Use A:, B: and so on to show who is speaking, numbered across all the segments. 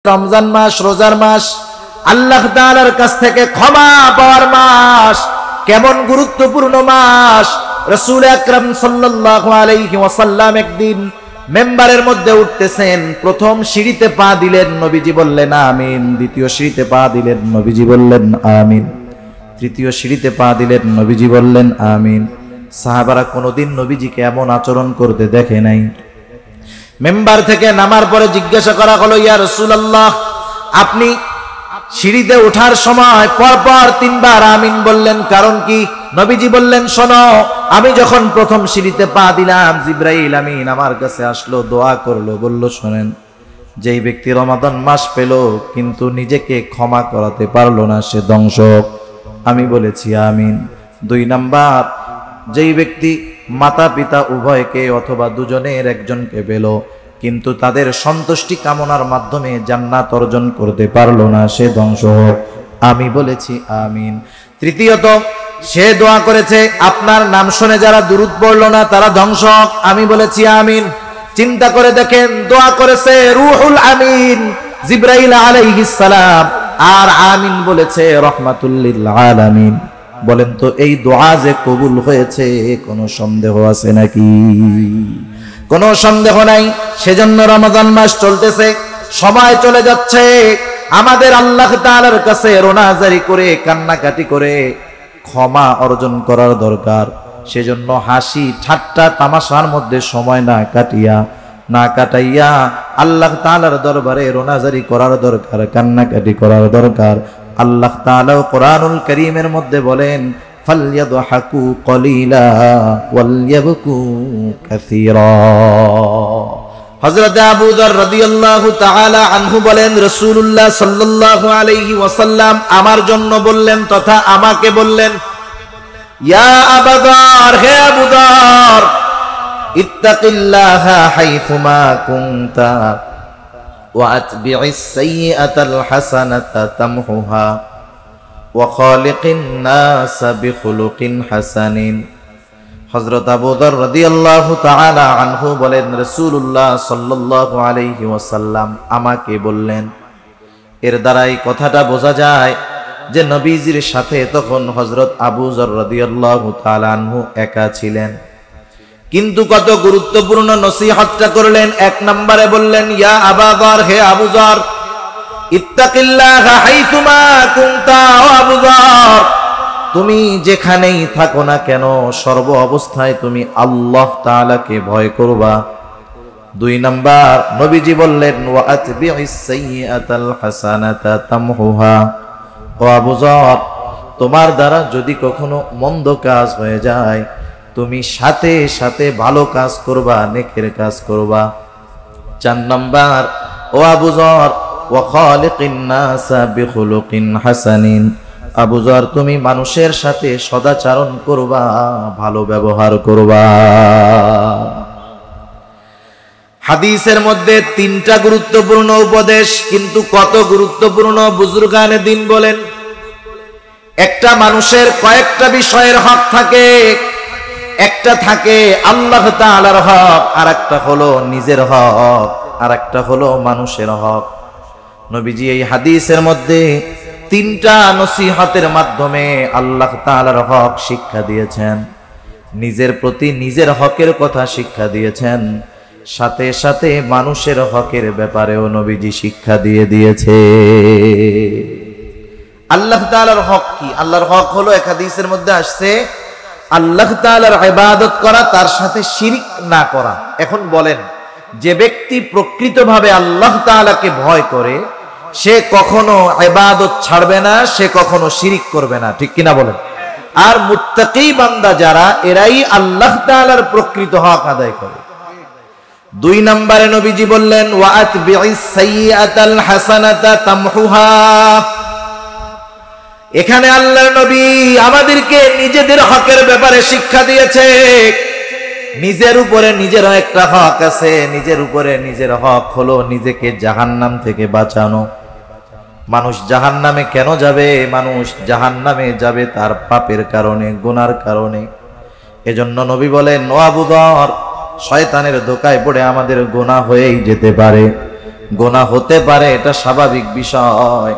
A: রমজান মাস রোজার মাস, আল্লাহ তাআলার কাছ থেকে ক্ষমা পাওয়ার মাস। কেমন গুরুত্বপূর্ণ মাস! রাসূল আকরাম সাল্লাল্লাহু আলাইহি ওয়াসাল্লাম একদিন মেম্বারের মধ্যে উঠতেছেন, প্রথম সিঁড়িতে পা দিলেন, নবীজি বললেন আমিন। দ্বিতীয় সিঁড়িতে পা দিলেন, নবীজি বললেন আমিন। তৃতীয় সিঁড়িতে পা দিলেন, নবীজি বললেন আমিন। সাহাবারা কোনোদিন নবীজিকে এমন আচরণ করতে দেখে নাই। মেম্বার থেকে নামার পরে জিজ্ঞাসা করা হলো, ইয়া রাসূলুল্লাহ, আপনি সিঁড়িতে ওঠার সময় পরপর 3 বার আমিন বললেন, কারণ কি? নবীজি বললেন, শোনো, আমি যখন প্রথম সিঁড়িতে পা দিলাম, জিবরাইল আমিন আমার কাছে আসলো, দোয়া করলো, বলল, শোনেন, যেই ব্যক্তি রমাদান মাস পেল কিন্তু নিজেকে ক্ষমা করাতে পারলো না, সে ধ্বংসক। আমি বলেছি আমিন। 2 নাম্বার, যেই ব্যক্তি মাতা পিতা উভয়কে অথবা দুজনের একজনকে পেল কিন্তু তাদের সন্তুষ্টি কামনার মাধ্যমে জান্নাত অর্জন করতে পারলো না, সে ধ্বংস হোক। আমি বলেছি আমিন। তৃতীয়ত, সে দোয়া করেছে, আপনার নাম শুনে যারা দুরূদ পড়লো না তারা ধ্বংস হোক। আমি বলেছি আমিন। চিন্তা করে দেখেন, দোয়া করেছে রূহুল আমিন জিবরাইল আলাইহিস সালাম, আর আমিন বলেছে রাহমাতুল লিল আলামিন। বলেন তো, এই দোয়া যে কবুল হয়েছে কোনো সন্দেহ আছে নাকি? কোনো সন্দেহ নাই। সেজন্য রমজান মাস চলতেছে, সময় চলে যাচ্ছে, আমাদের আল্লাহ তাআলার কাছে রোনাজারি করে কান্নাকাটি করে ক্ষমা অর্জন করার দরকার। সেজন্য হাসি ঠাট্টা তামাশার মধ্যে সময় না কাটাইয়া আল্লাহ তাআলার দরবারে রোনাজারি করার দরকার, কান্নাকাটি করার দরকার। আল্লাহ তাআলা কোরআনুল কারীমের মধ্যে বলেন, ফালইয়াদহাকু কলিলা ওয়ালইয়াবকু কাসীরা। হযরত আবু যর রাদিয়াল্লাহু তাআলা আনহু বলেন, রাসূলুল্লাহ সাল্লাল্লাহু আলাইহি ওয়াসাল্লাম আমার জন্য বললেন তথা আমাকে বললেন, ইয়া আবু যর, হে আবু যর, ইত্তাকিল্লাহা হাইথুমা কুনতা ওয়াতবি'is সাইয়্যাতাল হাসানাতা তামহুহা ওয়া খালিকিন নাসা বিখুলুকিন হাসানিন। হযরত আবু যর রাদিয়াল্লাহু তাআলা আনহু বলেন, রাসূলুল্লাহ সাল্লাল্লাহু আলাইহি ওয়াসাল্লাম আমাকে বললেন। এর দ্বারাই কথাটা বোঝা যায় যে নবীজির সাথে তখন হযরত আবু যর রাদিয়াল্লাহু তাআলা আনহু একা ছিলেন, কিন্তু কত গুরুত্বপূর্ণ নসিহতটা করলেন। 1 নম্বরে বললেন, ইয়া আবু যর, হে আবু যর, ইত্তাকিল্লাহা হাইথুমা কুনতা। ও আবু যর, তুমি যেখানেই থাকো না কেন সর্ব অবস্থায় তুমি আল্লাহ তাআলাকে ভয় করবা। 2 নাম্বার, নবীজি বললেন, ওয়া আতবি'is সাইয়্যাতাল হাসানাতা তামহুহা। ও আবু যর, তোমার দ্বারা যদি কখনো মন্দ কাজ হয়ে যায়, তুমি সাথে সাথে ভালো কাজ করবা, নেকের কাজ করবা। 4 নাম্বার, ও আবু যর, ওয়া খালিকিন নাসা বিখুলুকিন হাসানিন। আবু যর, তুমি মানুষের সাথে সদাচরণ করবা, ভালো ব্যবহার করবা। হাদিসের মধ্যে 3টা গুরুত্বপূর্ণ উপদেশ, কিন্তু কত গুরুত্বপূর্ণ বুজুর্গানে দিন বলেন। একটা মানুষের কয়েকটা বিষয়ের হক থাকে। একটা থাকে আল্লাহ তাআলার হক, আর একটা হলো নিজের হক, আর একটা হলো মানুষের হক। নবীজি এই হাদিসের মধ্যে 3টা নসিহতের মাধ্যমে আল্লাহ তাআলার হক শিক্ষা দিয়েছেন, নিজের প্রতি নিজের হকের কথা শিক্ষা দিয়েছেন, সাথে সাথে মানুষের হকের ব্যাপারেও নবীজি শিক্ষা দিয়ে দিয়েছে। আল্লাহ তাআলার হক কি? আল্লাহর হক হলো, এক হাদিসের মধ্যে আসছে, আল্লাহ তাআলার ইবাদত করা, তার সাথে শিরক না করা। এখন বলেন, যে ব্যক্তি প্রকৃতভাবে আল্লাহ তাআলাকে ভয় করে সে কখনো ইবাদত ছাড়বে না, সে কখনো শিরক করবে না, ঠিক কিনা বলেন? আর মুত্তাকি বান্দা যারা, এরাই আল্লাহ তাআলার প্রকৃত হক আদায় করে। 2 নম্বরে নবীজি বললেন, ওয়া আতবি'is সাইয়্যাতাল হাসানাতা তামহুহা। এখানে আল্লাহর নবী আমাদেরকে নিজেদের হকের ব্যাপারে শিক্ষা দিয়েছে। নিজের উপরে নিজেরও একটা হক আছে। নিজের উপরে নিজের হক হলো নিজেকে জাহান্নাম থেকে বাঁচানো। মানুষ জাহান্নামে কেন যাবে? মানুষ জাহান্নামে যাবে তার পাপের কারণে, গুনার কারণে। এজন্য নবী বলেন, ও আবু যর, শয়তানের ধোঁকায় পড়ে আমাদের গুনাহ হয়েই যেতে পারে, গোনা হতে পারে, এটা স্বাভাবিক বিষয়।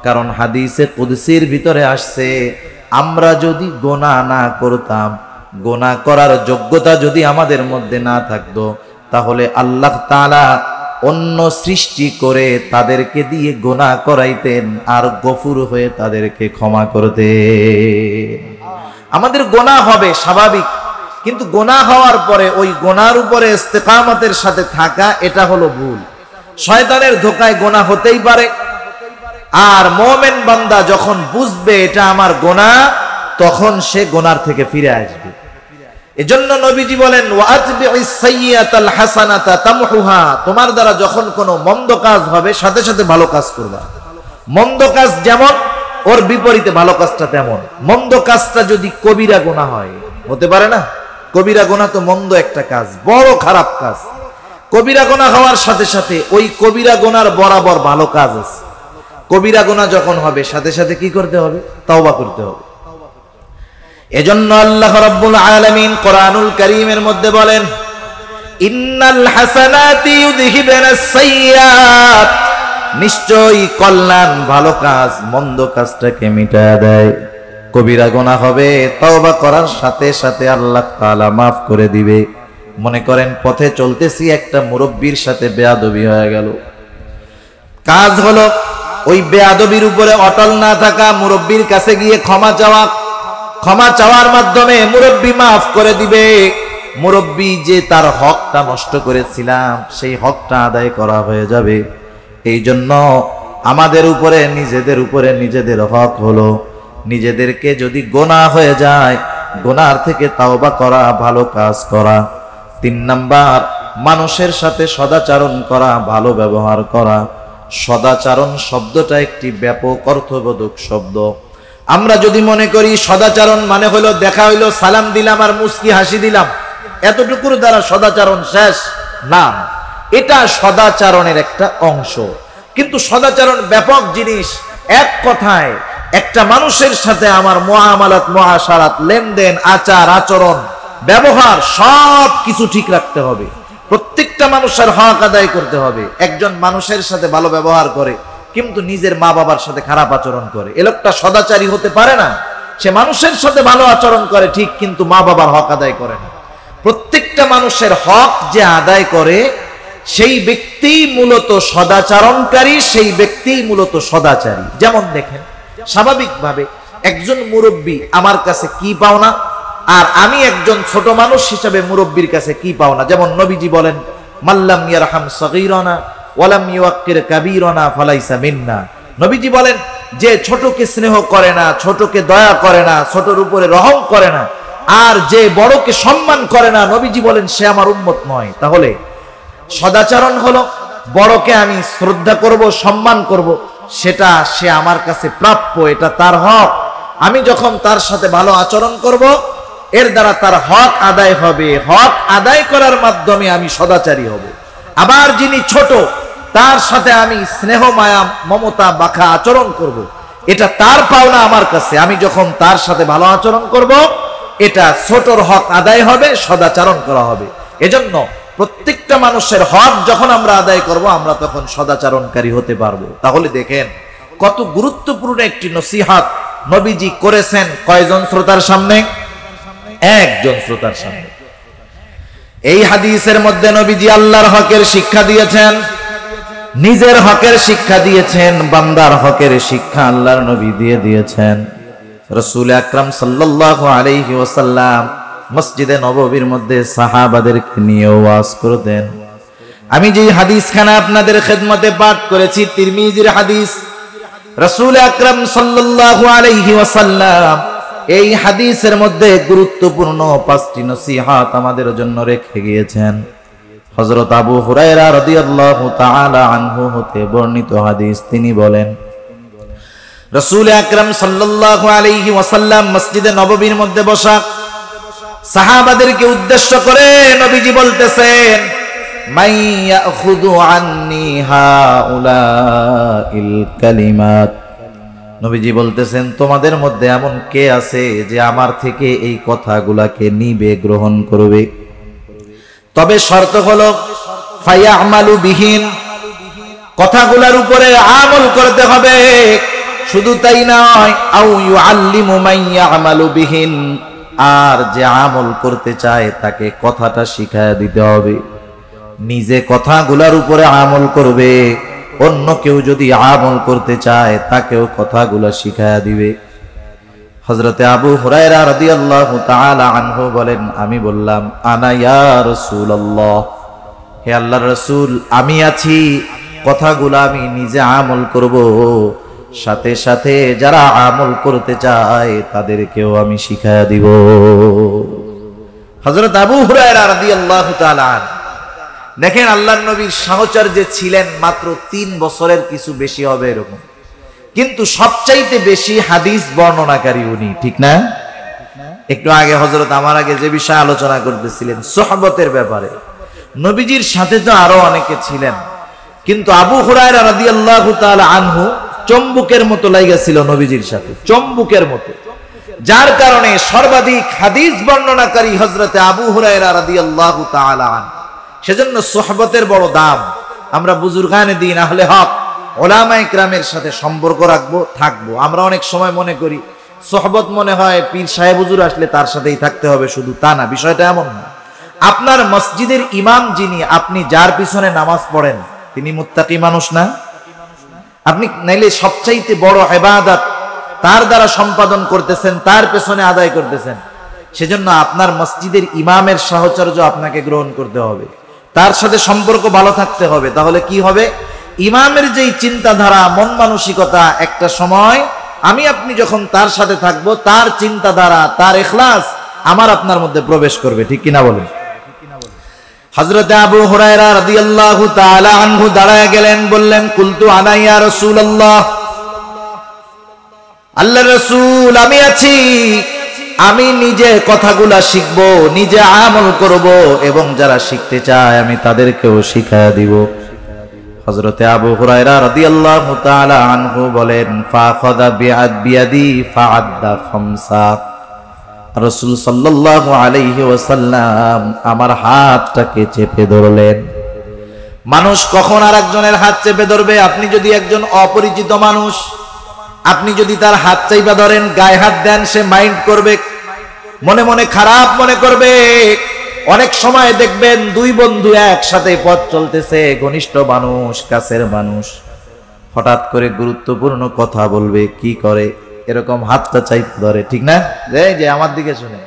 A: কারণ হাদিসে কুদসির ভিতরে আসছে, আমরা যদি গোনা না করতাম, গোনা করার যোগ্যতা যদি আমাদের মধ্যে না থাকতো, তাহলে আল্লাহ তাআলা অন্য সৃষ্টি করে তাদেরকে দিয়ে গোনা করাইতেন আর গফুর হয়ে তাদেরকে ক্ষমা করতেন। আমাদের গোনা হবে স্বাভাবিক, কিন্তু গোনা হওয়ার পরে ওই গোনার উপরে ইস্তেকামতের সাথে থাকা, এটা হলো ভুল। শয়তানের ধোকায় গোনা হতেই পারে, আর মুমিন বান্দা যখন বুঝবে এটা আমার গোনা, তখন সে গোনার থেকে ফিরে আসবে। এজন্য নবীজি বলেন, ওয়াতবি'is সাইয়্যাতাল হাসানাতা তামহুহা, তোমার দ্বারা যখন কোনো মন্দ কাজ হবে সাথে সাথে ভালো কাজ করবা। মন্দ কাজ যেমন, ওর বিপরীতে ভালো কাজটা তেমন। মন্দ কাজটা যদি কবিরা গুনাহ হয়, হতে পারে না? কবিরা গুনাহ তো মন্দ একটা কাজ, বড় খারাপ কাজ। কবিরা গুনাহ হওয়ার সাথে সাথে ওই কবিরা গুনার বরাবর ভালো কাজ আছে। কবিরা গুনাহ যখন হবে সাথে সাথে কি করতে হবে? তওবা করতে হবে। এজন্য আল্লাহ রাব্বুল আলামিন কোরআনুল কারীমের মধ্যে বলেন, ইন্নাল হাসানাতি ইউযহিবুনাস সাইয়্যাত, নিশ্চয়ই কল্যাণ ভালো কাজ মন্দ কাজটাকে মিটায় দেয়। কবিরা গুনাহ হবে, তওবা করার সাথে সাথে আল্লাহ তাআলা মাফ করে দিবে। মনে করেন পথে চলতেছি, একটা মুরব্বির সাথে বেয়াদবি হয়ে গেল। কাজ হলো ওই বেয়াদবির উপরে অটল না থাকা, মুরব্বির কাছে গিয়ে ক্ষমা চাওয়া। ক্ষমা চাওয়ার মাধ্যমে মুরব্বি মাফ করে দিবে। মুরব্বি যে তার হকটা নষ্ট করেছিলাম, সেই হকটা আদায় করা হয়ে যাবে। এই জন্য আমাদের উপরে নিজেদের হক হলো, নিজেদেরকে যদি গোনাহ হয়ে যায়, গোনার থেকে তাওবা করা, ভালো কাজ করা। 3 নাম্বার, মানুষের সাথে সদাচরণ করা, ভালো ব্যবহার করা। সদাচরণ শব্দটা একটি ব্যাপক অর্থবোধক শব্দ। আমরা যদি মনে করি সদাচরণ মানে হলো দেখা হইলো, সালাম দিলাম আর মুস্কি হাসি দিলাম, এতটুকুর দ্বারা সদাচরণ শেষ, না, এটা সদাচরণের একটা অংশ। কিন্তু সদাচরণ ব্যাপক জিনিস। এক কথায় একটা মানুষের সাথে আমার মুআমালাত, মুআশারাত, লেনদেন, আচার আচরণ, ব্যবহার সব কিছু ঠিক রাখতে হবে। প্রত্যেকটা মানুষের হক আদায় করতে হবে। একজন মানুষের সাথে ভালো ব্যবহার করে কিন্তু নিজের মা বাবার সাথে খারাপ আচরণ করে, এ লোকটা সদাচারী হতে পারে না। সে মানুষের সাথে ভালো আচরণ করে ঠিক, কিন্তু মা বাবার হক আদায় করে না। প্রত্যেকটা মানুষের হক যে আদায় করে, সেই ব্যক্তি মূলত সদাচরণকারী, সেই ব্যক্তি মূলত সদাচারী। যেমন দেখেন, স্বাভাবিকভাবে একজন মুরব্বী আমার কাছে কি পাওনা, আর আমি একজন ছোট মানুষ হিসেবে মুরব্বীর কাছে কি পাওনা। যেমন নবীজি বলেন, মাল্লাম ইয়ারহাম সগীরানা ওয়ালাম ইউক্কির কাবীরানা ফালাইসা মিন্না। নবীজি বলেন, যে ছোটকে স্নেহ করে না, ছোটকে দয়া করে না, ছোটর উপরে রহম করে না, আর যে বড়কে সম্মান করে না, নবীজি বলেন সে আমার উম্মত নয়। তাহলে সদাচরণ হলো বড়কে আমি শ্রদ্ধা করব, সম্মান করব, সেটা সে আমার কাছে প্রাপ্য, এটা তার হক। আমি যখন তার সাথে ভালো আচরণ করব, এর দ্বারা তার হক আদায় হবে। হক আদায় করার মাধ্যমে আমি সদাচারী হব। আবার যিনি ছোট, তার সাথে আমি স্নেহ, মায়া, মমতা মাখা আচরণ করব, এটা তার পাওনা আমার কাছে। আমি যখন তার সাথে ভালো আচরণ করব, এটা ছোটর হক আদায় হবে, সদাচরণ করা হবে। এজন্য প্রত্যেকটা মানুষের হক যখন আমরা আদায় করব, আমরা তখন সদাচরণকারী হতে পারবো। তাহলে দেখেন কত গুরুত্বপূর্ণ একটি নসিহত নবীজি করেছেন। কয়জন শ্রোতার সামনে? একজন শ্রোতার সামনে। এই হাদিসের মধ্যে নবীজি আল্লাহর হকের শিক্ষা দিয়েছেন, নিজের হকের শিক্ষা দিয়েছেন, বান্দার হকের শিক্ষা আল্লাহর নবী দিয়ে দিয়েছেন। রাসূল আকরাম সাল্লাল্লাহু আলাইহি ওয়াসাল্লাম মসজিদে নববীর মধ্যে সাহাবাদেরকে নিয়ে ওয়াজ করতেন। আমি যে হাদিসখানা আপনাদের খেদমতে পাঠ করেছি, তিরমিজির হাদিস। রাসূল আকরাম সাল্লাল্লাহু আলাইহি ওয়াসাল্লাম এই হাদিসের মধ্যে গুরুত্বপূর্ণ 5টি নসিহত আমাদের জন্য রেখে গিয়েছেন। হযরত আবু হুরায়রা রাদিয়াল্লাহু তাআলা আনহু হতে বর্ণিত হাদিস, তিনি বলেন, রাসূল আকরাম সাল্লাল্লাহু আলাইহি ওয়াসাল্লাম মসজিদে নববীর মধ্যে বসা সাহাবাদেরকে উদ্দেশ্য করে নবীজি বলতেছেন, মাই ইয়াখুযু আন্নী হাউলাইল কালিমাত। নবীজি বলতেছেন, তোমাদের মধ্যে এমন কে আছে যে আমার থেকে এই কথাগুলাকে নিবে, গ্রহণ করবে? তবে শর্ত হলো ফায়ামালু বিহিন, কথাগুলোর উপরে আমল করতে হবে। শুধু তাই নয়, আউ ইউআল্লিমু মান ইয়ামালু বিহিন, আর যে আমল করতে চায় তাকে কথাটা শিখায়া দিতে হবে। নিজে কথাগুলোর উপরে আমল করবে, অন্য কেউ যদি আমল করতে চায় তাকেও কথাগুলো শিখায়া দিবে। হযরতে আবু হুরায়রা রাদিয়াল্লাহু তাআলা আনহু বলেন, আমি বললাম, আনা ইয়া রাসূলুল্লাহ, হে আল্লাহর রাসূল, আমি আছি, কথাগুলো আমি নিজে আমল করব, সাথে সাথে যারা আমল করতে চায় তাদেরকেও আমি শিখায়া দিব। হযরত আবু হুরায়রা রাদিয়াল্লাহু তাআলা আনহু দেখেন, আল্লাহর নবীর সাহচর্য ছিলেন মাত্র 3 বছরের কিছু বেশি হবে এরকম, কিন্তু সবচাইতে বেশি হাদিস বর্ণনাকারী উনি, ঠিক না? একটু আগে হযরত আমার আগে যে বিষয় আলোচনা করতেছিলেন সুহবতের ব্যাপারে, নবীজির সাথে তো আরো অনেকে ছিলেন, কিন্তু আবু হুরায়রা রাদিয়াল্লাহু তাআলা আনহু চম্বুকের মতো লাগাছিল নবীজির সাথে, চম্বুকের মতো, যার কারণে সর্বাধিক হাদিস বর্ণনাকারী হযরতে আবু হুরায়রা রাদিয়াল্লাহু তাআলা আনহু। সেজন্য সুহবতের বড় দাম। আমরা বুজুর্গানে দিন আহলে হক উলামায়ে কেরামের সাথে সম্পর্ক থাকবো। আমরা অনেক সময় মনে করি সুহবত মনে হয় পীর সাহেব হুজুর আসলে তার সাথেই থাকতে হবে, শুধু তা না, বিষয়টা এমন না। আপনার মসজিদের ইমাম যিনি, আপনি যার পিছনে নামাজ পড়েন তিনি মুত্তাকি মানুষ না? আপনি নাইলে সবচাইতে বড় ইবাদত তার দ্বারা সম্পাদন করতেছেন, তার পেছনে আদায় করতেছেন। সেজন্য আপনার মসজিদের ইমামের সাহচর্য আপনাকে গ্রহণ করতে হবে, তার সাথে সম্পর্ক ভালো থাকতে হবে। তাহলে কি হবে? ইমামের যেই চিন্তাধারা, মন মানসিকতা, একটা সময় আমি আপনি যখন তার সাথে থাকবো, তার চিন্তাধারা, তার ইখলাস আমার আপনার মধ্যে প্রবেশ করবে, ঠিক কিনা বলেন? হযরতে আবু হুরায়রা রাদিয়াল্লাহু তাআলা আনহু দাঁড়ায় গেলেন, বললেন, কুলতু আনা ইয়া রাসূলুল্লাহ, আল্লাহর রাসূল আমি আছি, আমি নিজে কথাগুলা শিখবো, নিজে আমল করব, এবং যারা শিখতে চায় আমি তাদেরকেও শিখায়া দিব। হযরতে আবু হুরায়রা রাদিয়াল্লাহু তাআলা আনহু বলেন, ফাখাযা বিয়াদি ফাআদ্দা খামসা, রাসূল সাল্লাল্লাহু আলাইহি ওয়াসাল্লাম আমার হাতটাকে চেপে ধরলেন। মানুষ কখন আরেকজনের হাত চেপে ধরবে? আপনি যদি একজন অপরিচিত মানুষ, আপনি যদি তার হাত চাইপা ধরেন, গায়ে হাত দেন, সে মাইন্ড করবে, মনে মনে খারাপ মনে করবে। অনেক সময় দেখবেন দুই বন্ধু একসাথে পথ চলতেছে, ঘনিষ্ঠ মানুষ, কাছের মানুষ, হঠাৎ করে গুরুত্বপূর্ণ কথা বলবে, কি করে? এরকম হাতটা চাইপা ধরে, ঠিক না? যে আমার দিকে শুনে।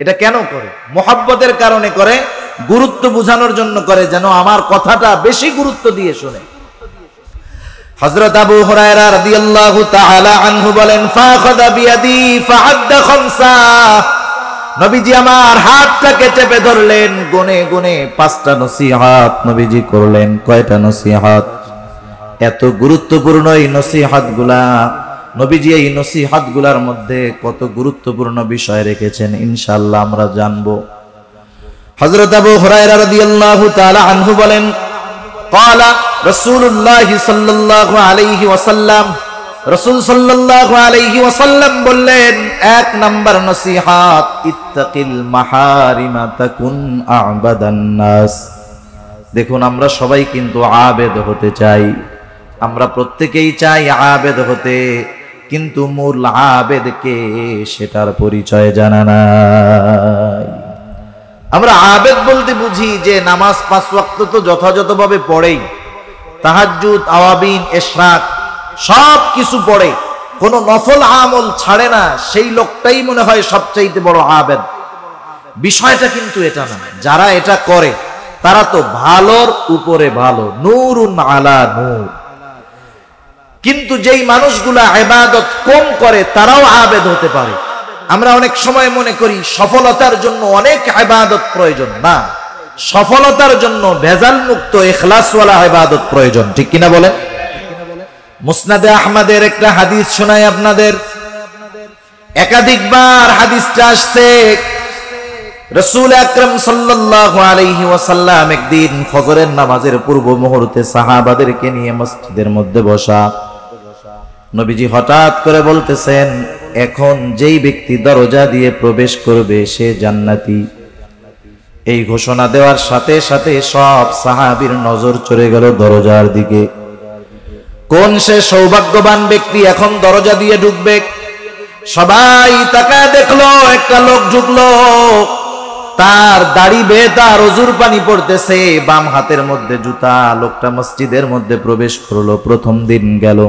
A: এটা কেন করে? মোহাব্বতের কারণে করে, গুরুত্ব বোঝানোর জন্য করে, যেন আমার কথাটা বেশি গুরুত্ব দিয়ে শুনে। হযরত আবু হুরায়রা রাদিয়াল্লাহু তাআলা আনহু বলেন, ফাখাযা বিয়াদি ফাআদ্দা খামসা, নবীজি আমার হাতটাকে চেপে ধরলেন, গুনে গুনে 5টা নসিহত নবীজি করলেন। কয়টা নসিহত? এত গুরুত্বপূর্ণ এই নসিহতগুলা, নবীজি এই নসিহতগুলার মধ্যে কত গুরুত্বপূর্ণ বিষয় রেখেছেন ইনশাআল্লাহ আমরা জানবো। হযরত আবু হুরায়রা রাদিয়াল্লাহু তাআলা আনহু বলেন, ক্বালা রাসূলুল্লাহ সাল্লাল্লাহু আলাইহি ওয়াসাল্লাম, রাসূল সাল্লাল্লাহু আলাইহি ওয়াসাল্লাম বললেন, 1 নাম্বার নসিহত, ইত্তাকিল মাহারিমা তাকুন আ'বাদান নাস। দেখুন, আমরা সবাই কিন্তু আবেদ হতে চাই, আমরা প্রত্যেকেই চাই আবেদ হতে, কিন্তু মূল আবেদকে সেটার পরিচয় জানা নাই। আমরা আবেদ বলতে বুঝি যে নামাজ 5 ওয়াক্ত তো যথাযথভাবে পড়েই, তাহাজ্জুদ, আওয়াবিন, ইশরাক সব কিছু পড়ে, কোন নফল আমল ছাড়ে না, সেই লোকটাই মনে হয় সবচাইতে বড় আবেদ। বিষয়টা কিন্তু এটা না। যারা এটা করে তারা তো ভালোর উপরে ভালো, নূরুন আলা নূর। কিন্তু যেই মানুষগুলা ইবাদত কম করে তারাও আবেদ হতে পারে। আমরা অনেক সময় মনে করি সফলতার জন্য অনেক ইবাদত প্রয়োজন, না, সফলতার জন্য ভেজাল মুক্ত ইখলাসওয়ালা ইবাদত প্রয়োজন, ঠিক কিনা বলেন? মুসনাদে আহমদের একটা হাদিস শোনাই আপনাদের, একাধিকবার হাদিসটা আসছে। রাসূল আকরাম সাল্লাল্লাহু আলাইহি ওয়াসাল্লাম একদিন ফজরের নামাজের পূর্ব মুহূর্তে সাহাবাদেরকে নিয়ে মসজিদের মধ্যে বসা, নবীজি হঠাৎ করে বলতেছেন, এখন যেই ব্যক্তি দরজা দিয়ে প্রবেশ করবে সে জান্নাতি। এই ঘোষণা দেওয়ার সাথে সাথে সব সাহাবীর নজর চলে গেল দরজার দিকে। কোন সে সৌভাগ্যবান ব্যক্তি এখন দরজা দিয়ে ঢুকবে? সবাই তাকায় দেখলো, একটা লোক ঢুকলো, তার দাড়ি বেয়ে তার অজুর পানি পড়তেছে, বাম হাতের মধ্যে জুতা। লোকটা মসজিদের মধ্যে প্রবেশ করলো। প্রথম দিন গেল।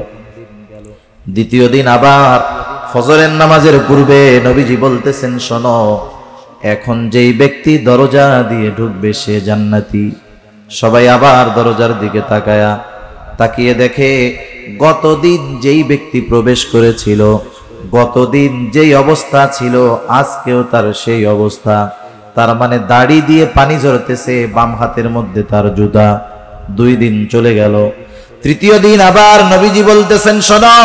A: দ্বিতীয় দিন আবার ফজরের নামাজের পূর্বে নবীজি বলতেছেন, শোনো, এখন যেই ব্যক্তি দরজা দিয়ে ঢুকবে সে জান্নাতি। সবাই আবার দরজার দিকে তাকিয়ে দেখে গতদিন যেই ব্যক্তি প্রবেশ করেছিল, গতদিন যেই অবস্থা ছিল, আজকেও তার সেই অবস্থা। তার মানে দাড়ি দিয়ে পানি ঝরতেছে, বাম হাতের মধ্যে তার জুতা। 2 দিন চলে গেল। তৃতীয় দিন আবার নবীজি বলতেছেন, শোনো,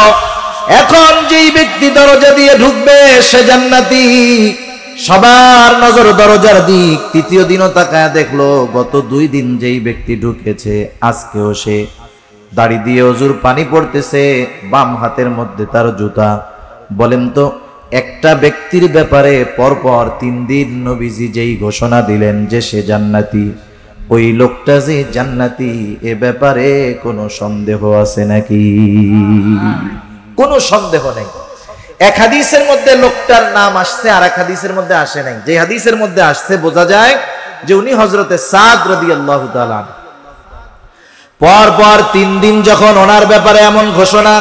A: এখন যেই ব্যক্তি দরজা দিয়ে ঢুকবে সে জান্নাতি। সবার নজর দরজার দিক। তৃতীয় দিনও তাকায় দেখলো গত 2 দিন যেই ব্যক্তি ঢুকেছে, আজকেও সে। দাড়ি দিয়ে অজুর পানি পড়তেছে, বাম হাতের মধ্যে তার জুতা। বলেন তো, একটা ব্যক্তির ব্যাপারে পরপর 3 দিন নবীজি যেই ঘোষণা দিলেন যে সে জান্নাতি, ওই লোকটা যে জান্নাতি এ ব্যাপারে কোনো সন্দেহ আছে নাকি? কোনো সন্দেহ নেই। এক হাদিসের মধ্যে লোকটার নাম আসছে, আর এক হাদিসের মধ্যে আসে নাই। যে হাদিসের মধ্যে আসছে বোঝা যায় যে উনি হযরতে সাদ রাদিয়াল্লাহু তাআলা। পরপর 3 দিন যখন ওনার ব্যাপারে এমন ঘোষণা,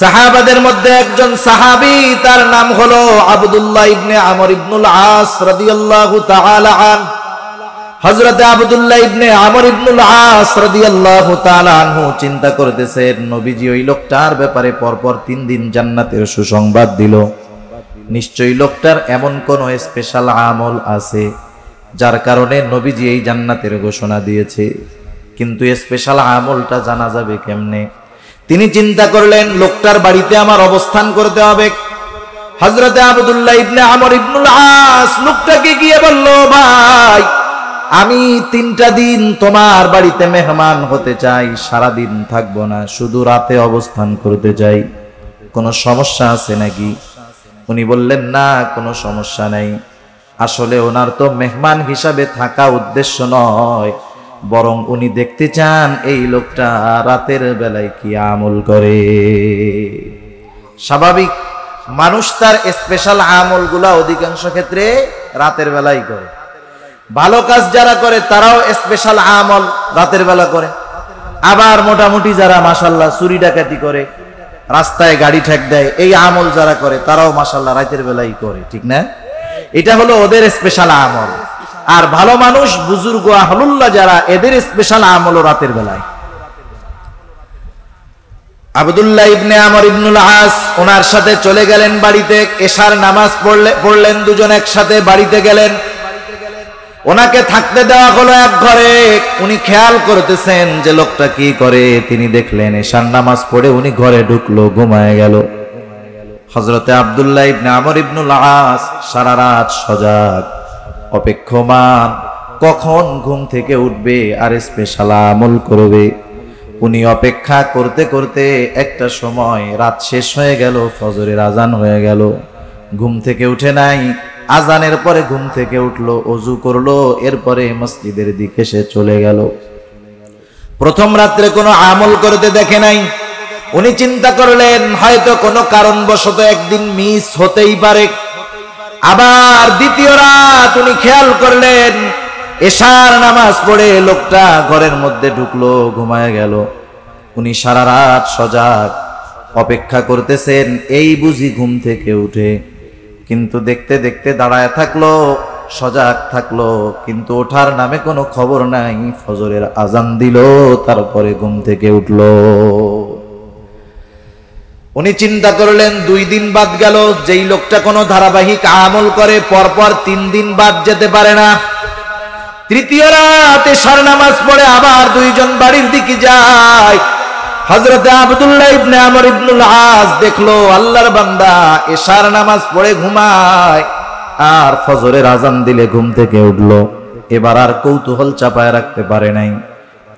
A: সাহাবাদের মধ্যে একজন সাহাবী, তার নাম হলো আব্দুল্লাহ ইবনে আমর ইবনুল আস রাদিয়াল্লাহু তাআলা আন। হযরতে আব্দুল্লাহ ইবনে আমর ইবনুল আস রাদিয়াল্লাহু তাআলা আনহু চিন্তা করতেছেন, নবীজি ওই লোকটার ব্যাপারে পরপর 3 দিন জান্নাতের সুসংবাদ দিল। নিশ্চয়ই লোকটার এমন কোন স্পেশাল আমল আছে যার কারণে নবীজি এই জান্নাতের ঘোষণা দিয়েছে। কিন্তু স্পেশাল আমলটা জানা যাবে কেমনে? তিনি চিন্তা করলেন, লোকটার বাড়িতে আমার অবস্থান করতে হবে। হযরতে আব্দুল্লাহ ইবনে আমর ইবনুল আস লোকটাকে গিয়ে বলল, ভাই, আমি 3টা দিন তোমার বাড়িতে মেহমান হতে চাই, সারা দিন থাকবো না, শুধু রাতে অবস্থান করতে চাই। কোনো সমস্যা আছে নাকি? উনি বললেন, না, কোনো সমস্যা নাই। আসলে ওনার তো মেহমান হিসাবে থাকা উদ্দেশ্য নয়, বরং উনি দেখতে চান এই লোকটা রাতের বেলায় কি আমল করে। স্বাভাবিক, মানুষ তার স্পেশাল আমলগুলা অধিকাংশ ক্ষেত্রে রাতের বেলায় করে। ভালো কাজ যারা করে তারাও স্পেশাল আমল রাতের বেলা করে। আবার মোটামুটি যারা মাশাআল্লাহ চুরি ডাকাতি করে, রাস্তায় গাড়ি ঠেক দেয়, এই আমল যারা করে তারাও মাশাআল্লাহ রাতের বেলায় করে, ঠিক না? এটা হলো ওদের স্পেশাল আমল। আর ভালো মানুষ, বুজুর্গ আহলুল্লাহ যারা, এদের স্পেশাল আমল রাতের বেলায়। আব্দুল্লাহ ইবনে আমর ইবনুল আস ওনার সাথে চলে গেলেন বাড়িতে। এশার নামাজ পড়লেন, দুজন একসাথে বাড়িতে গেলেন। ওনাকে থাকতে দেওয়া হলো এক ঘরে। উনি খেয়াল করতেছেন যে লোকটা কি করে। তিনি দেখলেন এশার নামাজ পড়ে উনি ঘরে ঢুকলো, ঘুমায় গেল। হযরতে আব্দুল্লাহ ইবনে আমর ইবনুল আস সারা রাত সজাগ, অপেক্ষমান, কখন ঘুম থেকে উঠবে আর স্পেশাল আমল করবে। উনি অপেক্ষা করতে করতে একটা সময় রাত শেষ হয়ে গেল, ফজরের আজান হয়ে গেল। ঘুম থেকে উঠে নাই। আজানের পরে ঘুম থেকে উঠলো, ওযু করলো, এরপরে মসজিদের দিকে সে চলে গেল। প্রথম রাত্রে কোনো আমল করতে দেখে নাই। উনি চিন্তা করলেন হয়তো কোনো কারণবশত একদিন মিস হতেই পারে। আবার দ্বিতীয় রাত উনি খেয়াল করলেন এশার নামাজ পড়ে লোকটা ঘরের মধ্যে ঢুকলো, ঘুমায় গেল। উনি সারা রাত সজাগ, অপেক্ষা করতেছেন এই বুঝি ঘুম থেকে উঠে। কিন্তু দেখতে দেখতে দাঁড়ায় থাকলো, সজাগ থাকলো, কিন্তু ওঠার নামে কোনো খবর নাই। ফজরের আজান দিল, তারপরে ঘুম থেকে উঠলো। উনি চিন্তা করলেন 2 দিন বাদ গেল, যেই লোকটা কোনো ধারাবাহিক আমল করে পরপর 3 দিন বাদ যেতে পারে না। তৃতীয় রাতে এশার নামাজ পড়ে আবার 2 জন বাড়ির দিকে যায়। হযরতে আব্দুল্লাহ ইবনে আমর ইবনুল আস দেখলো আল্লাহর বান্দা এশার নামাজ পড়ে ঘুমায়, আর ফজরের আজান দিলে ঘুম থেকে উঠলো। এবার আর কৌতূহল চাপায় রাখতে পারে নাই।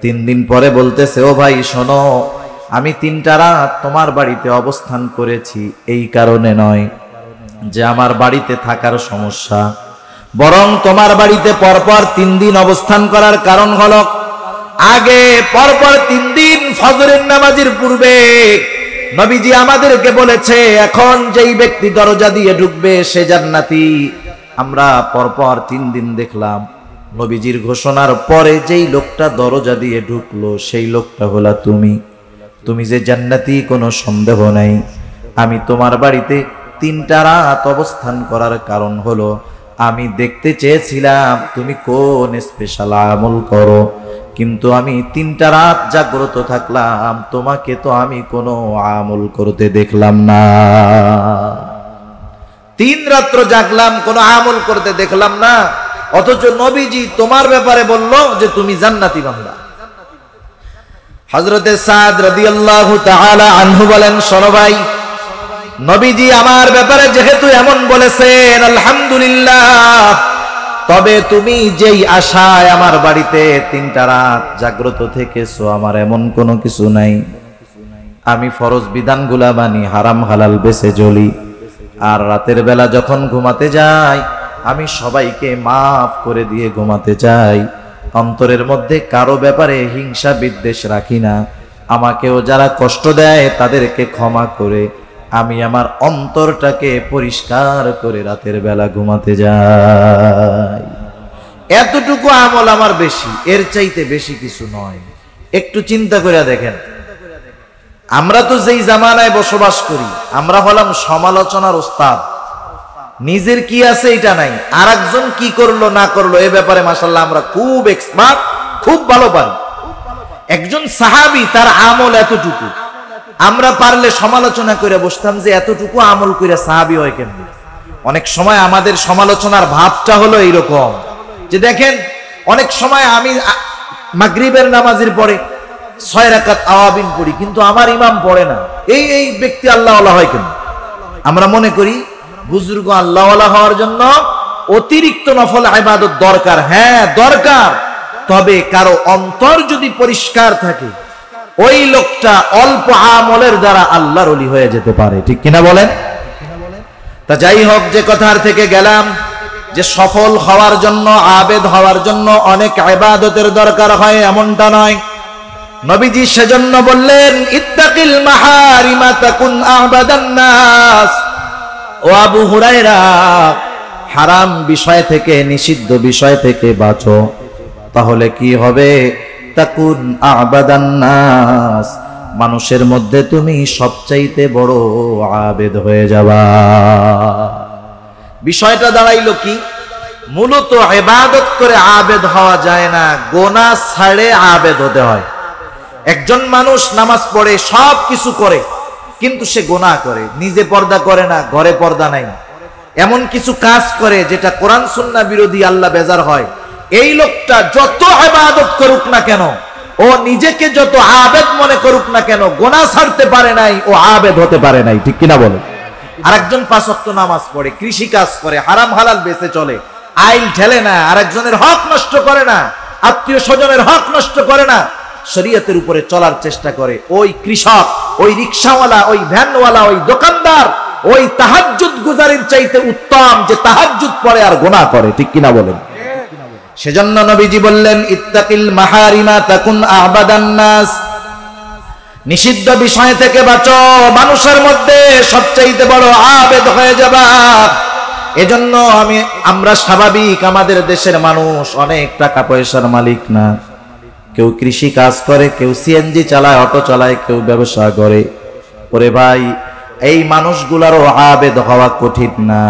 A: 3 দিন পরে বলতেছে, ও ভাই শোনো, আমি 3টা রাত তোমার বাড়িতে অবস্থান করেছি এই কারণে নয় যে আমার বাড়িতে থাকার সমস্যা, বরং তোমার বাড়িতে পরপর 3 দিন অবস্থান করার কারণ হলো আগে পরপর 3 দিন ফজরের নামাজের পূর্বে নবীজি আমাদেরকে বলেছে এখন যেই ব্যক্তি দরজা দিয়ে ঢুকবে সে জান্নাতি। আমরা পরপর 3 দিন দেখলাম নবীজির ঘোষণার পরে যেই লোকটা দরজা দিয়ে ঢুকলো সেই লোকটা হলো তুমি যে জান্নাতি কোনো সন্দেহ নাই। আমি তোমার বাড়িতে 3টা রাত অবস্থান করার কারণ হলো আমি দেখতে চেয়েছিলাম তুমি কোন স্পেশাল আমল করো, কিন্তু আমি 3টা রাত জাগ্রত থাকলাম, তোমাকে তো আমি কোনো আমল করতে দেখলাম না। 3 রাত্র জাগলাম, কোনো আমল করতে দেখলাম না, অথচ নবীজি তোমার ব্যাপারে বলল যে তুমি জান্নাতি বান্দা। হযরতে সাদ রাদিয়াল্লাহু তাআলা আনহু বলেন, শোনো ভাই, নবীজি আমার ব্যাপারে যেহেতু এমন বলেছেন আলহামদুলিল্লাহ, তবে তুমি যেই আশায় আমার বাড়িতে 3টা রাত জাগ্রত থেকেছো আমার এমন কোনো কিছু নাই। আমি ফরজ বিধানগুলা মানি, হারাম হালাল বেছে চলি, আর রাতের বেলা যখন ঘুমাতে যাই আমি সবাইকে মাফ করে দিয়ে ঘুমাতে চাই। অন্তরের মধ্যে কারো ব্যাপারে হিংসা বিদ্বেষ রাখি না। আমাকেও যারা কষ্ট দেয় তাদেরকে ক্ষমা করে আমি আমার অন্তরটাকে পরিষ্কার করে রাতের বেলা ঘুমাতে যাই। এতটুকু আমল আমার বেশি, এর চাইতে বেশি কিছু নয়। একটু চিন্তা করে দেখেন, আমরা তো যেই জামানায় বসবাস করি আমরা হলাম সমালোচনার ওস্তাদ। নিজের কি আছে এটা নাই, আর একজন কি করলো না করলো এ ব্যাপারে মাশাআল্লাহ আমরা খুব এক্সপার্ট, খুব ভালো পারি। একজন সাহাবী তার আমল এতটুকু, আমরা পারলে সমালোচনা করে বসতাম যে এতটুকু আমল করে সাহাবী হয় কেন। অনেক সময় আমাদের সমালোচনার ভাবটা হলো এইরকম যে দেখেন অনেক সময় আমি মাগরিবের নামাজের পরে 6 রাকাত আওয়াবিন পড়ি, কিন্তু আমার ইমাম পড়ে না, এই ব্যক্তি আল্লাহওয়ালা হয় কেন। আমরা মনে করি বুজুর্গ আল্লাহওয়ালা হওয়ার জন্য অতিরিক্ত নফল ইবাদত দরকার। হ্যাঁ দরকার, তবে কারো অন্তর যদি পরিষ্কার থাকে ওই লোকটা অল্প আমলের দ্বারা আল্লাহর ওলি হয়ে যেতে পারে, ঠিক কিনা বলেন? তা যাই হোক, যে কথার থেকে গেলাম যে সফল হওয়ার জন্য, আবেদ হওয়ার জন্য অনেক ইবাদতের দরকার হয় এমনটা নয়। নবীজি সেজন্য বললেন ইত্তাকিল মাহারিমা তাকুন আবাদান নাস। ও আবু হুরায়রা, হারাম বিষয় থেকে, নিষিদ্ধ বিষয় থেকে বাঁচো, তাহলে কি হবে? তাকুন আবাদান নাস, মানুষের মধ্যে তুমি সবচাইতে বড় আবেদ হয়ে যাবা। বিষয়টা দাঁড়াইলো কি? মূলত ইবাদত করে আবেদ হওয়া যায় না, গোনাহ ছাড়ে আবেদ হতে হয়। একজন মানুষ নামাজ পড়ে, সব কিছু করে, কিন্তু সে গোনাহ করে, নিজে পর্দা করে না, ঘরে পর্দা নাই, এমন কিছু কাজ করে যেটা কোরআন সুন্নাহ বিরোধী, আল্লাহ বেজার হয়। এই লোকটা যত ইবাদত করুক না কেন, ও নিজেকে যত আবেদ মনে করুক না কেন, গোনাহ ছাড়তে পারে নাই, ও আবেদ হতে পারে নাই, ঠিক কিনা বলে? আরেকজন 5 ওয়াক্ত নামাজ পড়ে, কৃষি কাজ করে, হারাম হালাল বেঁচে চলে, আইল ঠেলে না, আরেকজনের হক নষ্ট করে না, আত্মীয় স্বজনের হক নষ্ট করে না, শরীয়তের উপরে চলার চেষ্টা করে। ওই কৃষক, ওই রিকশাওয়ালা, ওই ভ্যানওয়ালা, ওই দোকানদার, ওই তাহাজ্জুদ গুজারির চাইতে উত্তম যে তাহাজ্জুদ পড়ে আর গুনাহ করে, ঠিক কিনা বলেন? সেজন্য নবীজি বললেন ইত্তাকিল মাহারিমা তাকুন আবাদান নাস, নিষিদ্ধ বিষয় থেকে বাঁচো, মানুষের মধ্যে সবচাইতে বড় আবেদ হয়ে যাবা। এজন্য আমরা স্বাভাবিক, আমাদের দেশের মানুষ অনেক টাকা পয়সার মালিক না, কেউ কৃষি কাজ করে, কেউ সিএনজি চালায়, অটো চালায়, কেউ ব্যবসা করে। ওরে ভাই, এই মানুষগুলারও আবেদ হওয়া কঠিন না।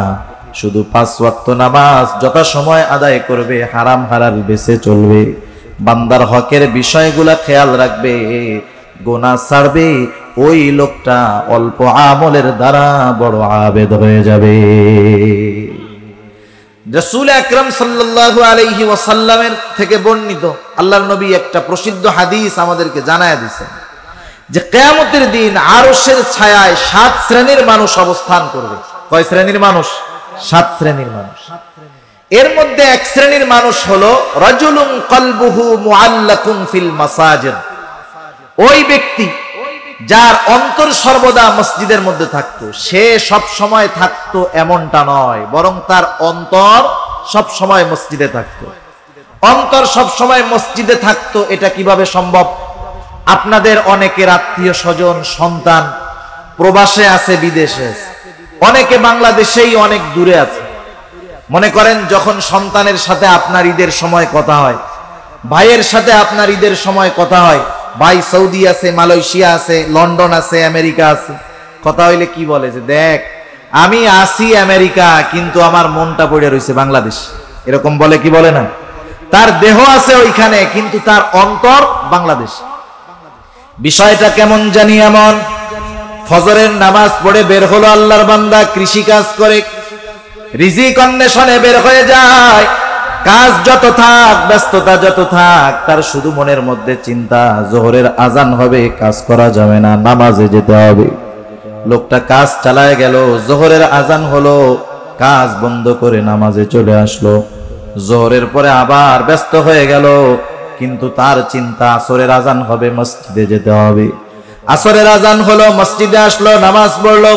A: শুধু 5 ওয়াক্ত নামাজ যথাসময় আদায় করবে, হারাম হালাল বেঁচে চলবে, বান্দার হকের বিষয়গুলা খেয়াল রাখবে, গোনাহ ছাড়বে, ওই লোকটা অল্প আমলের দ্বারা বড় আবেদ হয়ে যাবে। রাসূল আকরাম সাল্লাল্লাহু আলাইহি ওয়াসাল্লামের থেকে বর্ণিত আল্লাহর নবী একটা প্রসিদ্ধ হাদিস আমাদেরকে জানায়া দিয়েছেন যে কিয়ামতের দিন আরশের ছায়ায় 7 শ্রেণীর মানুষ অবস্থান করবে। কয় শ্রেণীর মানুষ? 7 শ্রেণীর মানুষ। এর মধ্যে এক শ্রেণীর মানুষ হলো রাজুলুন কলবুহু মুআল্লাকুন ফিল মাসাজিদ, ওই ব্যক্তি যার অন্তর সর্বদা মসজিদের মধ্যে থাকতো। সে সব সময় থাকতো এমনটা নয়, বরং তার অন্তর সব সময় মসজিদে থাকতো। অন্তর সব সময় মসজিদে থাকতো, এটা কিভাবে সম্ভব? আপনাদের অনেকের আত্মীয় স্বজন সন্তান প্রবাসে আছে, বিদেশে আছে, অনেকে বাংলাদেশেই অনেক দূরে আছে। মনে করেন যখন সন্তানের সাথে আপনার ঈদের সময় কথা হয়, ভাইয়ের সাথে আপনার ঈদের সময় কথা হয়, ভাই সৌদি আছে, মালয়েশিয়া আছে, লন্ডন আছে, আমেরিকা আছে, কথা হইলে কি বলে যে দেখ আমি আসি আমেরিকা কিন্তু আমার মনটা পড়ে রয়েছে বাংলাদেশ, এরকম বলে কি বলে না? তার দেহ আছে ওইখানে কিন্তু তার অন্তর বাংলাদেশ। বিষয়টা কেমন জানি এমন, ফজরের নামাজ পড়ে বের হলো আল্লাহর বান্দা, কৃষি কাজ করে রিজিক অন্বেষণে বের হয়ে যায়। কাজ যত থাক, ব্যস্ততা যত থাক, তার শুধু মনের মধ্যে চিন্তা জোহরের আজান হবে, কাজ করা যাবে না, নামাজে যেতে হবে। লোকটা কাজ চালায় গেল, জোহরের আজান হলো, কাজ বন্ধ করে নামাজে চলে আসলো। জোহরের পরে আবার ব্যস্ত হয়ে গেল, কিন্তু তার চিন্তা আসরের আজান হবে, মসজিদে যেতে হবে। আসরের আজান হলো, মসজিদে আসলো, নামাজ পড়লো।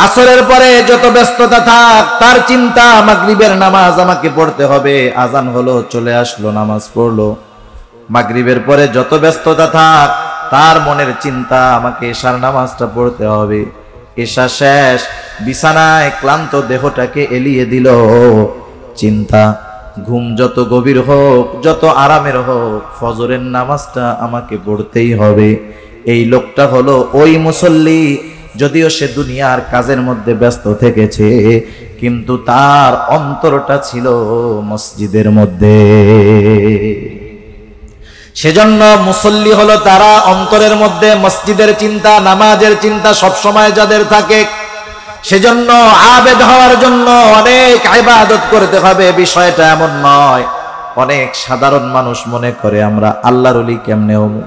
A: আসরের পরে যত ব্যস্ততা থাক, তার চিন্তা মাগরিবের নামাজ আমাকে পড়তে হবে। আজান হলো, চলে আসলো, নামাজ পড়লো। মাগরিবের পরে যত ব্যস্ততা থাক, তার মনের চিন্তা আমাকে এশার নামাজটা পড়তে হবে। এশা শেষ, বিছানায় ক্লান্ত দেহটাকে এলিয়ে দিল চিন্তা, ঘুম যত গভীর হোক, যত আরামের হোক, ফজরের নামাজটা আমাকে পড়তেই হবে। এই লোকটা হলো ওই মুসল্লি, যদিও সে দুনিয়ার কাজের মধ্যে ব্যস্ত থেকেছে, কিন্তু তার অন্তরটা ছিল মসজিদের মধ্যে। সেজন্য মুসল্লি হলো তারা অন্তরের মধ্যে মসজিদের চিন্তা, নামাজের চিন্তা সবসময় যাদের থাকে। সেজন্য আবেদ হওয়ার জন্য অনেক ইবাদত করতে হবে, বিষয়টা এমন নয়। অনেক সাধারণ মানুষ মনে করে আমরা আল্লাহর ওলি কেমনে হবো,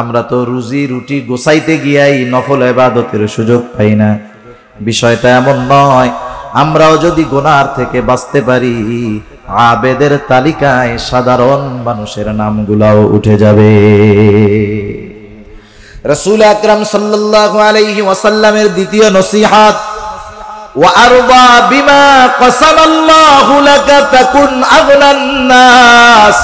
A: আমরা তো রুজি রুটি গোছাইতে গিয়াই নফল ইবাদতের সুযোগ পাই না। বিষয়টা এমন নয়। আমরাও যদি গুনার থেকে বাঁচতে পারি, আবেদের তালিকায় সাধারণ মানুষের নামগুলাও উঠে যাবে। রাসূল আকরাম সাল্লাল্লাহু আলাইহি ওয়াসাল্লামের দ্বিতীয় নসিহত, ওয়া আরদা বিমা কাসামাল্লাহু লাকা তাকুন আগনান নাস।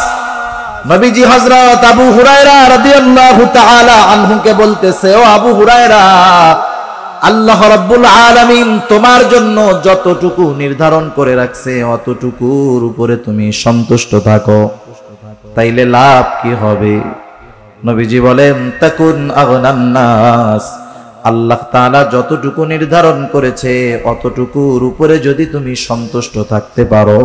A: নবীজি হযরত আবু হুরায়রা রাদিয়াল্লাহু তাআলা আনহুকে বলতেছে, ও আবু হুরায়রা, আল্লাহ রাব্বুল আলামিন তোমার জন্য যতটুকু নির্ধারণ করে রাখছে অতটুকুর উপরে তুমি সন্তুষ্ট থাকো, তাইলে লাভ কি হবে? নবীজি বলেন, তাকুন আগনান নাস। আল্লাহ তাআলা যতটুকু নির্ধারণ করেছে অতটুকুর উপরে যদি তুমি সন্তুষ্ট থাকতে পারো,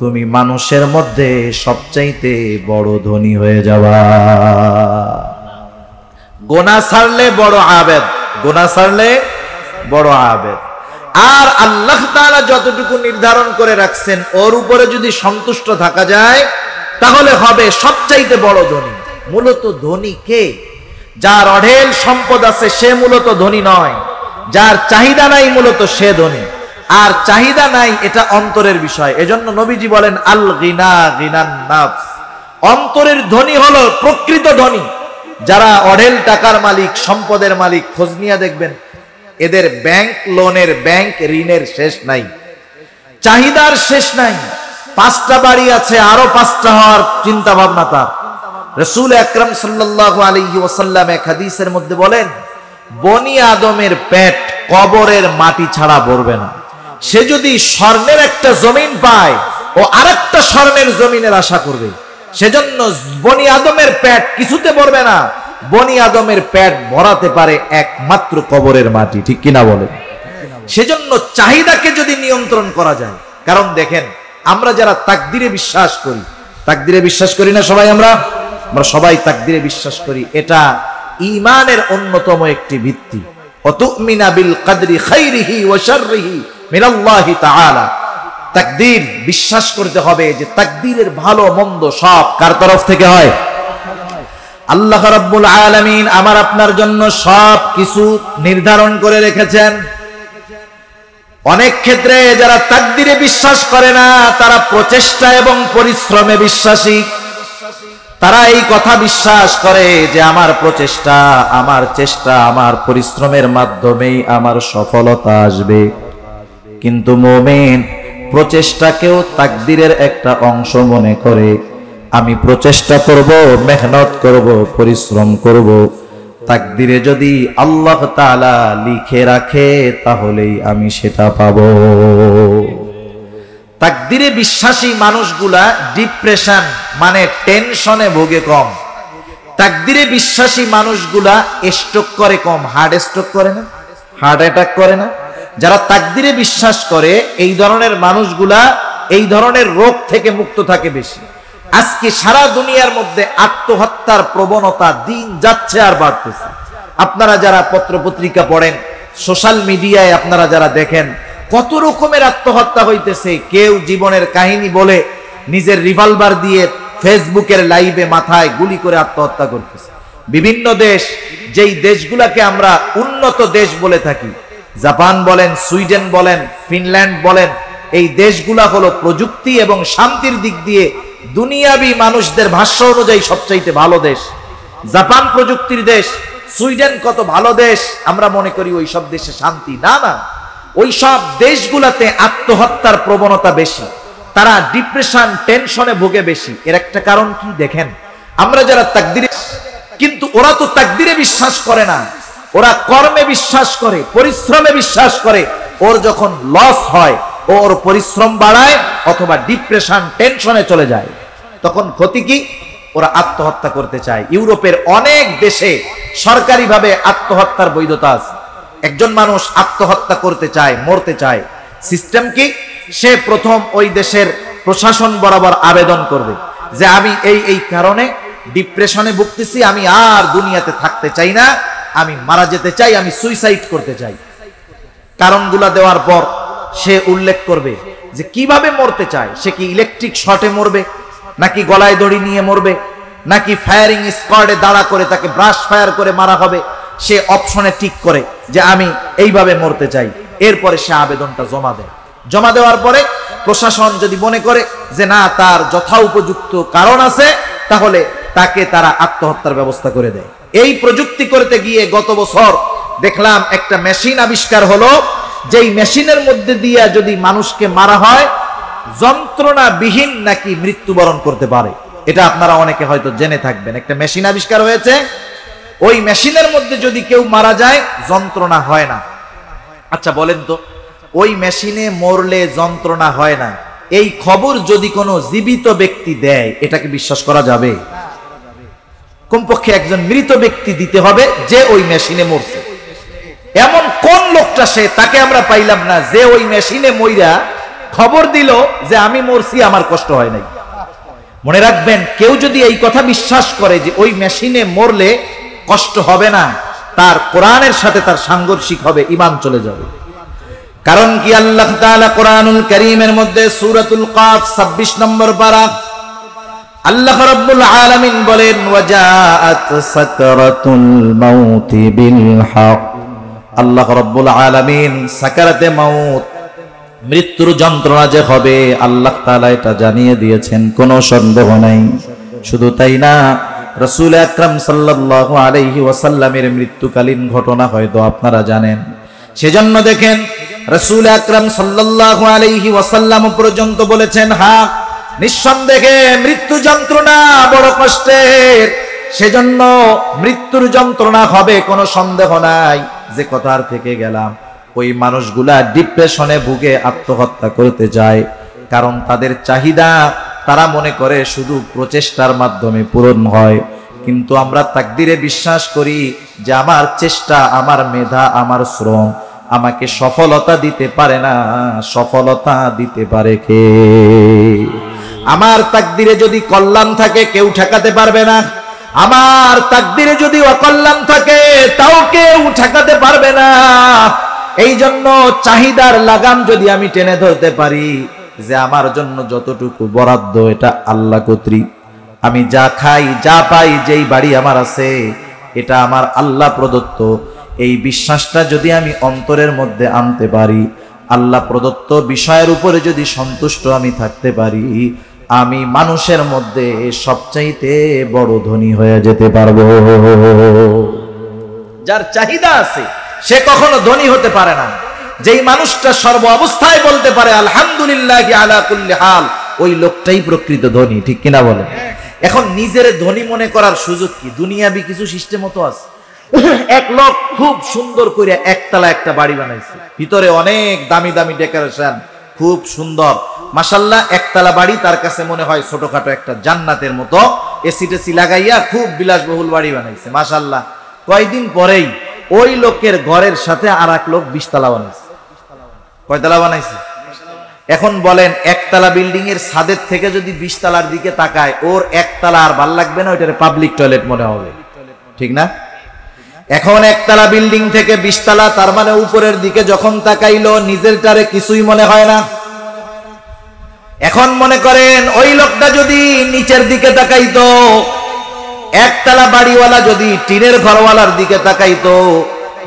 A: তুমি মানুষের মধ্যে সবচাইতে বড় ধনী হয়ে যাবা। গোনা ছাড়লে বড় আবেদ, গোনা ছাড়লে বড় আবেদ। আর আল্লাহ তাআলা যতটুকু নির্ধারণ করে রাখছেন ওর উপরে যদি সন্তুষ্ট থাকা যায়, তাহলে হবে সবচাইতে বড় ধনী। মূলত ধনী কে? যার অঢেল সম্পদ আছে সে মূলত ধনী নয়, যার চাহিদা নাই মূলত সে ধনী। আর চাহিদা নাই এটা অন্তরের বিষয়। এজন্য নবীজি বলেন, আল গিনা গিনান নাফস। অন্তরের ধনী হলো প্রকৃত ধনী। যারা অঢেল টাকার মালিক, সম্পদের মালিক, খোঁজ নিয়ে দেখবেন এদের ব্যাংক লোনের, ব্যাংক ঋণের শেষ নাই, চাহিদার শেষ নাই। 5টা বাড়ি আছে, আরো 5টা হওয়ার চিন্তা ভাবনা তার। রাসূল আকরাম সাল্লাল্লাহু আলাইহি ওয়াসাল্লাম এক হাদিসের মধ্যে বলেন, বনি আদমের পেট কবরের মাটি ছাড়া ভরবে না। সে যদি স্বর্ণের একটা জমিন পায়, ও আরেকটা স্বর্ণের জমিনের আশা করবে। সেজন্য বনি আদমের পেট কিছুতে ভরবে না। বনি আদমের পেট ভরাতে পারে একমাত্র কবরের মাটি, ঠিক কিনা বলে? সেজন্য চাহিদাকে যদি নিয়ন্ত্রণ করা যায়, কারণ দেখেন আমরা যারা তাকদিরে বিশ্বাস করি, তাকদিরে বিশ্বাস করি না সবাই? আমরা সবাই তাকদিরে বিশ্বাস করি। এটা ঈমানের অন্যতম একটি ভিত্তি। অতুমিনা বিল কদরি খাইরিহি ওয়া শাররিহি মিনাল্লাহি তাআলা। তাকদীর বিশ্বাস করতে হবে যে তাকদীরের ভালো মন্দ সব কার তরফ থেকে হয়? আল্লাহ রাব্বুল আলামিন আমার আপনার জন্য সব কিছু নির্ধারণ করে রেখেছেন। অনেক ক্ষেত্রে যারা তাকদীরে বিশ্বাস করে না, তারা প্রচেষ্টা এবং পরিশ্রমে বিশ্বাসী। তারা এই কথা বিশ্বাস করে যে আমার প্রচেষ্টা, আমার চেষ্টা, আমার পরিশ্রমের মাধ্যমেই আমার সফলতা আসবে। কিন্তু মুমিন প্রচেষ্টাকেও তাকদীরের একটা অংশ মনে করে আমি প্রচেষ্টা করব, মেহনত করব, পরিশ্রম করব, তাকদীরে যদি আল্লাহ তাআলা লিখে রাখে তাহলেই আমি সেটা পাবো। তাকদীরে বিশ্বাসী মানুষগুলা ডিপ্রেশন মানে টেনশনে ভোগে কম। তাকদীরে বিশ্বাসী মানুষগুলা স্ট্রোক করে কম। হার্ট স্ট্রোক করে না, হার্ট অ্যাটাক করে না। যারা তাকদীরে বিশ্বাস করে এই ধরনের মানুষগুলা এই ধরনের রোগ থেকে মুক্ত থাকে বেশি। আজকে সারা দুনিয়ার মধ্যে আত্মহত্যার প্রবণতা দিন যাচ্ছে আর বাড়তেছে। আপনারা যারা পত্রপত্রিকা পড়েন, সোশ্যাল মিডিয়ায় আপনারা যারা দেখেন, কত রকমের আত্মহত্যা হইতেছে। কেউ জীবনের কাহিনী বলে নিজের রিভলভার দিয়ে ফেসবুকের লাইভে মাথায় গুলি করে আত্মহত্যা করতেছে। বিভিন্ন দেশ, যেই দেশগুলাকে আমরা উন্নত দেশ বলে থাকি, জাপান বলেন, সুইডেন বলেন, ফিনল্যান্ড বলেন, এই দেশগুলা হলো প্রযুক্তি এবং শান্তির দিক দিয়ে দুনিয়াবি মানুষদের ভাষ্য অনুযায়ী সবচাইতে ভালো দেশ। জাপান প্রযুক্তির দেশ, সুইডেন কত ভালো দেশ। আমরা মনে করি ওই সব দেশে শান্তি। না না, ওই সব দেশগুলাতে আত্মহত্যার প্রবণতা বেশি। তারা ডিপ্রেশন, টেনশনে ভোগে বেশি। এর একটা কারণ কি দেখেন, আমরা যারা তাকদীরে, কিন্তু ওরা তো তাকদীরে বিশ্বাস করে না, ওরা কর্মে বিশ্বাস করে, পরিশ্রমে বিশ্বাস করে। ওর যখন লস হয়, ওর পরিশ্রম বাড়ায় অথবা ডিপ্রেশন, টেনশনে চলে যায়, তখন ক্ষতি কি? ওরা আত্মহত্যা করতে চায়। ইউরোপের অনেক দেশে সরকারিভাবে আত্মহত্যার বৈধতা আছে। একজন মানুষ আত্মহত্যা করতে চায়, মরতে চায়, সিস্টেম কি? সে প্রথম ওই দেশের প্রশাসন বরাবর আবেদন করবে যে আমি এই কারণে ডিপ্রেশনে ভুগতেছি, আমি আর দুনিয়াতে থাকতে চাই না, আমি মারা যেতে চাই, আমি সুইসাইড করতে চাই। কারণগুলা দেওয়ার পর সে উল্লেখ করবে যে কিভাবে মরতে চায়। সে কি ইলেকট্রিক শর্টে মরবে, নাকি গলায় দড়ি নিয়ে মরবে, নাকি ফায়ারিং স্কোয়াডে দাঁড়া করে তাকে ব্রাশ ফায়ার করে মারা হবে। সে অপশনে টিক করে যে আমি এইভাবে মরতে চাই। এরপরে সে আবেদনটা জমা দেয়। জমা দেওয়ার পরে প্রশাসন যদি মনে করে যে না, তার যথা উপযুক্ত কারণ আছে, তাহলে তাকে তারা আত্মহত্যার ব্যবস্থা করে দেয়। এই প্রযুক্তি করতে গিয়ে গত বছর দেখলাম একটা মেশিন আবিষ্কার হলো, যেই মেশিনের মধ্যে দিয়ে যদি মানুষকে মারা হয়, যন্ত্রণাবিহীন নাকি মৃত্যুবরণ করতে পারে। এটা আপনারা অনেকে হয়তো জেনে থাকবেন। একটা মেশিন আবিষ্কার হয়েছে, ওই মেশিনের মধ্যে যদি কেউ মারা যায় যন্ত্রণা হয় না। আচ্ছা বলেন তো, ওই মেশিনে মরলে যন্ত্রণা হয় না, এই খবর যদি কোনো জীবিত ব্যক্তি দেয়, এটাকে বিশ্বাস করা যাবে? কমপক্ষে একজন মৃত ব্যক্তি দিতে হবে যে ওই মেশিনে মরছে। এমন কোন লোকটা সে, তাকে আমরা পাইলাম না যে ওই মেশিনে মইরা খবর দিল যে আমি মরছি, আমার কষ্ট হয় নাই। মনে রাখবেন, কেউ যদি এই কথা বিশ্বাস করে যে ওই মেশিনে মরলে কষ্ট হবে না, তার কোরআনের সাথে তার সাংঘর্ষিক হবে, ঈমান চলে যাবে। কারণ কি, আল্লাহ তাআলা কোরআনুল কারীমের মধ্যে সূরাতুল কাফ 26 নম্বর পারা, আল্লাহ রাব্বুল আলামিন বলেন, ওয়াজাআত সাকরাতুল মাউতি বিল হক। আল্লাহ রাব্বুল আলামিন সাকারাতে মাউত, মৃত্যুর যন্ত্রণা যে হবে, আল্লাহ তাআলা এটা জানিয়ে দিয়েছেন, কোনো সন্দেহ নাই। শুধু তাই না, রাসূল আকরাম সাল্লাল্লাহু আলাইহি ওয়াসাল্লামের মৃত্যুকালীন ঘটনা হয়তো আপনারা জানেন। সেজন্য দেখেন, রাসূল আকরাম সাল্লাল্লাহু আলাইহি ওয়াসাল্লাম পর্যন্ত বলেছেন, হ্যাঁ নিঃসন্দেহে মৃত্যু যন্ত্রণা বড় কষ্টের, সেজন্য মৃত্যুর যন্ত্রণা হবে, কোনো সন্দেহ নাই। যে কথার থেকে গেলাম, ওই মানুষগুলা ডিপ্রেশনে ভুগে আত্মহত্যা করতে যায়, কারণ তাদের চাহিদা তারা মনে করে শুধু প্রচেষ্টার মাধ্যমে পূরণ হয়। কিন্তু আমরা তাকদীরে বিশ্বাস করি যে আমার চেষ্টা, আমার মেধা, আমার শ্রম আমাকে সফলতা দিতে পারে না, সফলতা দিতে পারে কে? আমার তাকদীরে যদি কল্যাণ থাকে, কেউ ঠেকাতে পারবে না। আমার তাকদীরে যদি অকল্যাণ থাকে, তাও কেউ ঠেকাতে পারবে না। এই জন্য চাহিদার লাগাম যদি আমি টেনে ধরতে পারি যে আমার জন্য যতটুকু বরাদ্দ এটা আল্লাহ কর্তৃক, আমি যা খাই, যা পাই, যেই বাড়ি আমার আছে, এটা আমার আল্লাহ প্রদত্ত, এই বিশ্বাসটা যদি আমি অন্তরের মধ্যে আনতে পারি, আল্লাহ প্রদত্ত বিষয়ের উপরে যদি সন্তুষ্ট আমি থাকতে পারি, আমি মানুষের মধ্যে সবচাইতে বড় ধনী হয়ে যেতে পারবো। যার চাহিদা আছে সে কখনো ধনী হতে পারে না। যেই মানুষটা সর্ব অবস্থায় বলতে পারে আলহামদুলিল্লাহি আলা কুল্লি হাল, ওই লোকটাই প্রকৃত ধনী, ঠিক কিনা বলেন? এখন নিজের ধনী মনে করার সুযোগ কি? দুনিয়াবি কিছু সিস্টেম তো আছে। এক লোক খুব সুন্দর করে একতলা একটা বাড়ি বানাইছে, ভিতরে অনেক দামি দামি ডেকোরেশন, খুব সুন্দর মাশাআল্লাহ। একতলা বাড়ি তার কাছে মনে হয় ছোটখাটো একটা জান্নাতের মতো, এসি টেসি লাগাইয়া খুব বিলাসবহুল বাড়ি বানাইছে মাশাআল্লাহ। কয়দিন পরেই ওই লোকের ঘরের সাথে আর এক লোক 20 তলা বানাইছে। কয়তলা বানাইছে? এখন বলেন, একতলা বিল্ডিং এর ছাদের থেকে যদি 20 তলার দিকে তাকায়, ওর একতলা আর ভাল লাগবে না, ওইটারে পাবলিক টয়লেট মনে হবে, ঠিক না? এখন একতলা বিল্ডিং থেকে 20 তলা, তার মানে উপরের দিকে যখন তাকাইলো নিজেরটারে কিছুই মনে হয় না। এখন মনে করেন ওই লোকটা যদি নিচের দিকে তাকাইতো, একতলা বাড়িওয়ালা যদি টিনের ঘরওয়ালার দিকে তাকাইতো,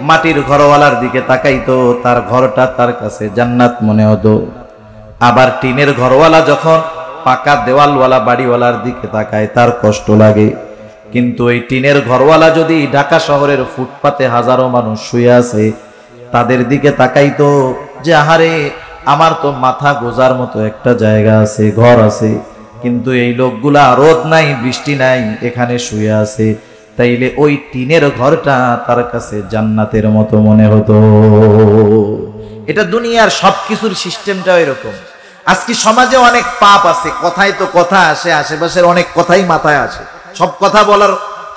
A: মাটির ঘরওয়ালার দিকে তাকাইতো, তার ঘরটা তার কাছে জান্নাত মনে হতো। আবার টিনের ঘরওয়ালা যখন পাকা দেওয়ালওয়ালা বাড়িওয়ালার দিকে তাকায়, তার কষ্ট লাগে। কিন্তু এই টিনের ঘরওয়ালা যদি ঢাকা শহরের ফুটপাতে হাজারো মানুষ শুয়ে আছে, তাদের দিকে তাকাইতো যে আহারে, আমার তো মাথা গোজার মতো একটা জায়গা আছে, ঘর আছে, কিন্তু এই লোকগুলা রোদ নাই বৃষ্টি নাই এখানে শুয়ে আছে, তাইলে ওই টিনের ঘরটা তার কাছে জান্নাতের মতো মনে হতো। এটা দুনিয়ার সবকিছুর সিস্টেমটা এরকম। আজকে সমাজে অনেক পাপ আছে, কথায় তো কথা আসে, আশেপাশের অনেক কথাই মাথায় আসে, সব কথা বলার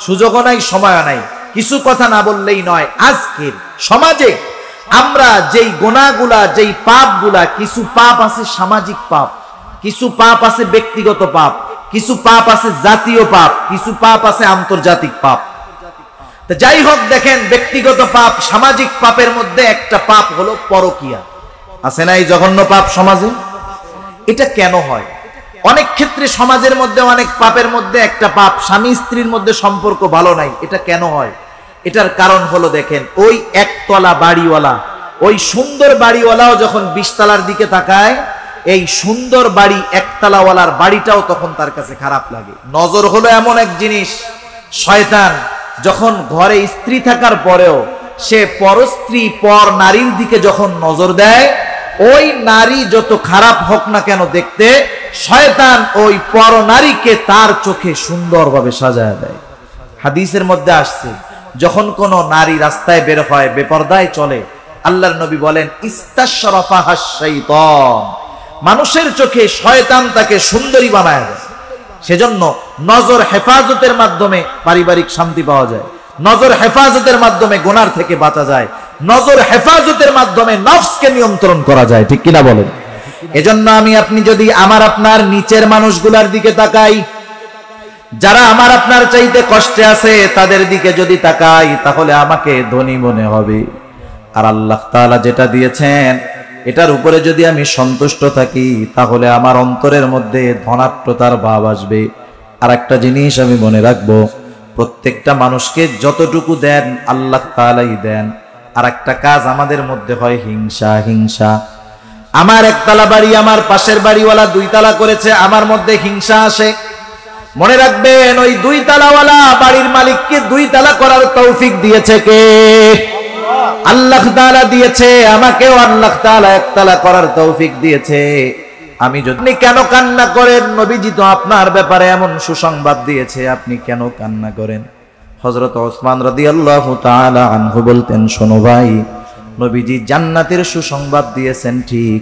A: সুযোগও নাই, সময়ও নাই, কিছু কথা না বললেই নয়। আজকের সমাজে আমরা যেই গুনাহগুলা, যেই পাপগুলা, কিছু পাপ আছে সামাজিক পাপ, কিছু পাপ আছে ব্যক্তিগত পাপ, কিছু পাপ আছে জাতীয় পাপ, কিছু পাপ আছে আন্তর্জাতিক পাপ। তো যাই হোক, দেখেন ব্যক্তিগত পাপ, সামাজিক পাপের মধ্যে একটা পাপ হলো পরকিয়া। আছে না এই জঘন্য পাপ সমাজে? এটা কেন হয়? অনেক ক্ষেত্রে সমাজের মধ্যে অনেক পাপের মধ্যে একটা পাপ, স্বামী স্ত্রীর মধ্যে সম্পর্ক ভালো নাই, এটা কেন হয়? এটার কারণ হলো দেখেন, ওই একতলা বাড়িওয়ালা, ওই সুন্দর বাড়িওয়ালাও যখন 20 তলার দিকে তাকায়, এই সুন্দর বাড়ি একতলাওয়ালার বাড়িটাও তখন তার কাছে খারাপ লাগে। নজর হলো এমন এক জিনিস, শয়তান যখন ঘরে স্ত্রী থাকার পরেও সে পরস্ত্রী, পর নারীর দিকে যখন নজর দেয়, ওই নারী যত খারাপ হোক না কেন দেখতে, শয়তান ওই পর নারীকে তার চোখে সুন্দরভাবে সাজায় দেয়। হাদিসের মধ্যে আসছে, যখন কোন নারী রাস্তায় বের হয়, বেপরদায় চলে, আল্লাহর নবী বলেন ইস্তাশরাফাহাশ শাইতান, মানুষের চোখে শয়তান তাকে সুন্দরী বানায় দেয়। সেজন্য নজর হেফাজতের মাধ্যমে পারিবারিক শান্তি পাওয়া যায়, নজর হেফাজতের মাধ্যমে গুনার থেকে বাঁচা যায়, নজর হেফাজতের মাধ্যমে নফসকে নিয়ন্ত্রণ করা যায়, ঠিক কিনা বলেন? এজন্য আমি আপনি যদি আমার আপনার নিচের মানুষগুলার দিকে তাকাই, যারা আমার আপনার চাইতে কষ্টে আছে, তাদের দিকে যদি তাকাই, তাহলে আমাকে ধনী মনে হবে। আর আল্লাহ তাআলা যেটা দিয়েছেন এটার উপরে যদি আমি সন্তুষ্ট থাকি, তাহলে আমার অন্তরের মধ্যে ধনাত্মতার ভাব আসবে। আর একটা জিনিস আমি মনে রাখবো, প্রত্যেকটা মানুষকে যতটুকু দেন আল্লাহ তাআলাই দেন। আর একটা কাজ আমাদের মধ্যে হয় হিংসা। হিংসা, আমার একতলা বাড়ি, আমার পাশের বাড়িওয়ালা 2 তলা করেছে, আমার মধ্যে হিংসা আসে। মনে রাখবেন, ওই 2 তলাওয়ালা বাড়ির মালিককে 2 তলা করার তৌফিক দিয়েছে কে? আল্লাহ তাআলা দিয়েছে। আমাকেও আল্লাহ তাআলা একতলা করার তৌফিক দিয়েছে। আমি যদি, আপনি কেন কান্না করেন? নবীজি তো আপনার ব্যাপারে এমন সুসংবাদ দিয়েছে, আপনি কেন কান্না করেন? হযরত ওসমান রাদিয়াল্লাহু তাআলা আনহু বলতেন, শোনো ভাই, নবীজি জান্নাতের সুসংবাদ দিয়েছেন ঠিক,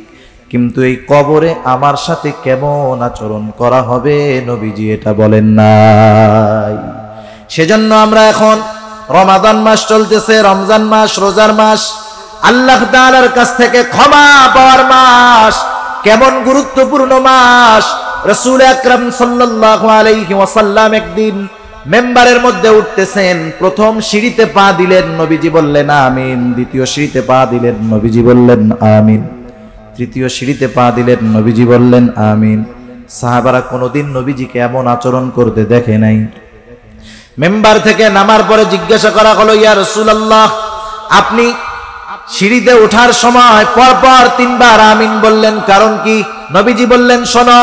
A: কিন্তু এই কবরে আমার সাথে কেমন আচরণ করা হবে নবীজি এটা বলেন নাই। সেজন্য আমরা এখন রমাদান মাস চলতেছে, রমজান মাস, রোজার মাস, আল্লাহ তাআলার কাছ থেকে ক্ষমা পাওয়ার মাস। কেমন গুরুত্বপূর্ণ মাস! রাসূল আকরাম সাল্লাল্লাহু আলাইহি ওয়াসাল্লাম একদিন মেম্বারের মধ্যে উঠতেছেন, প্রথম সিঁড়িতে পা দিলেন, নবীজি বললেন আমিন। দ্বিতীয় সিঁড়িতে পা দিলেন, নবীজি বললেন আমিন। তৃতীয় সিঁড়িতে পা দিলেন, নবীজি বললেন আমিন। সাহাবারা কোনোদিন নবীজিকে এমন আচরণ করতে দেখে নাই। মেম্বার থেকে নামার পরে জিজ্ঞাসা করা হলো, ইয়া রাসূলুল্লাহ, আপনি সিঁড়িতে ওঠার সময় পরপর 3 বার আমিন বললেন, কারণ কি? নবীজি বললেন, শোনো,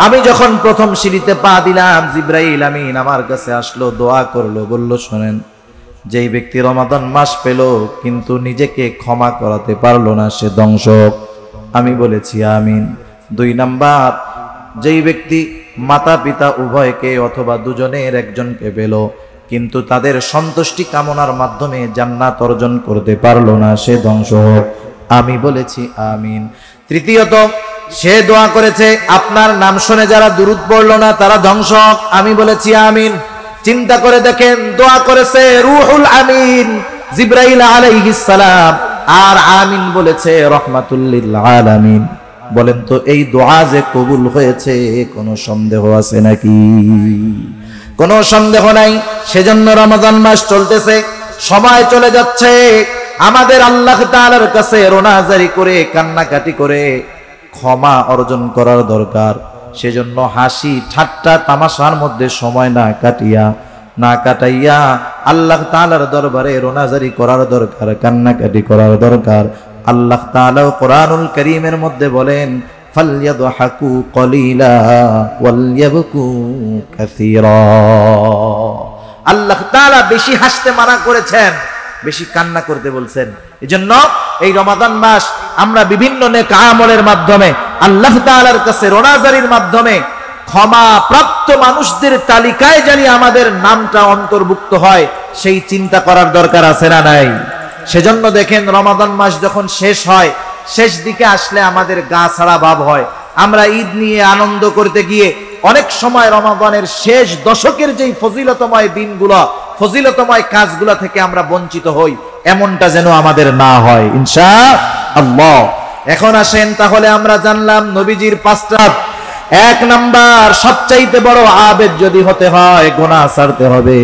A: আমি যখন প্রথম সিঁড়িতে পা দিলাম, জিবরাইল আমিন আমার কাছে আসলো, দোয়া করলো, বলল শোনেন, যেই ব্যক্তি রমাদান মাস পেল কিন্তু নিজেকে ক্ষমা করাতে পারলো না, সে ধ্বংসক। আমি বলেছি আমিন। 2 নাম্বার, যেই ব্যক্তি মাতা পিতা উভয়কে অথবা দুজনের একজনকে পেল কিন্তু তাদের সন্তুষ্টি কামনার মাধ্যমে জান্নাত অর্জন করতে পারলো না, সে ধ্বংস হোক। আমি বলেছি আমিন। তৃতীয়ত, সে দোয়া করেছে আপনার নাম শুনে যারা দুরূদ পড়লো না তারা ধ্বংস হোক। আমি বলেছি আমিন। চিন্তা করে দেখেন, দোয়া করেছে রুহুল আমিন জিবরাইল আলাইহিস সালাম, আর আমিন বলেছে রহমাতুল লিল আলামিন। বলেন তো এই দোয়া যে কবুল হয়েছে কোনো সন্দেহ আছে নাকি? কোনো সন্দেহ নাই। সেজন্য রমাদান মাস চলতেছে, সময় চলে যাচ্ছে, আমাদের আল্লাহ তাআলার কাছে রোনাজারি করে কান্নাকাটি করে ক্ষমা অর্জন করার দরকার। সেজন্য হাসি ঠাট্টা তামাশার মধ্যে সময় না কাটাইয়া আল্লাহ তাআলার দরবারে রোনাজারি করার দরকার, কান্নাকাটি করার দরকার। আল্লাহ তাআলা কোরআনুল কারীমের মধ্যে বলেন, ফালইয়াদহাকু কলিলা ওয়ালইয়াবকু কাসীরা। আল্লাহ তাআলা বেশি হাসতে মানা করেছেন, বেশি কান্না করতে বলছেন। এজন্য এই রমাদান মাস আমরা বিভিন্ন নেক আমলের মাধ্যমে আল্লাহ তাআলার কাছে রোনাজারির মাধ্যমে ক্ষমা প্রাপ্ত মানুষদের তালিকায় জানি আমাদের নামটা অন্তর্ভুক্ত হয়, সেই চিন্তা করার দরকার আছে না নাই? সেজন্য দেখেন রমাদান মাস যখন শেষ হয়, শেষ দিকে আসলে আমাদের গা ছাড়া ভাব হয়। আমরা ঈদ নিয়ে আনন্দ করতে গিয়ে অনেক সময় রমাদানের শেষ দশকের যেই ফজিলতময় দিনগুলো, ফজিলতময় কাজগুলো থেকে আমরা বঞ্চিত হই, এমনটা যেন আমাদের না হয় ইনশাআল্লাহ। এখন আসেন, তাহলে আমরা জানলাম নবীজির 5টা। 1 নাম্বার, সবচাইতে বড় আবেদ যদি হতে হয় গুনাহ ছাড়তে হবে।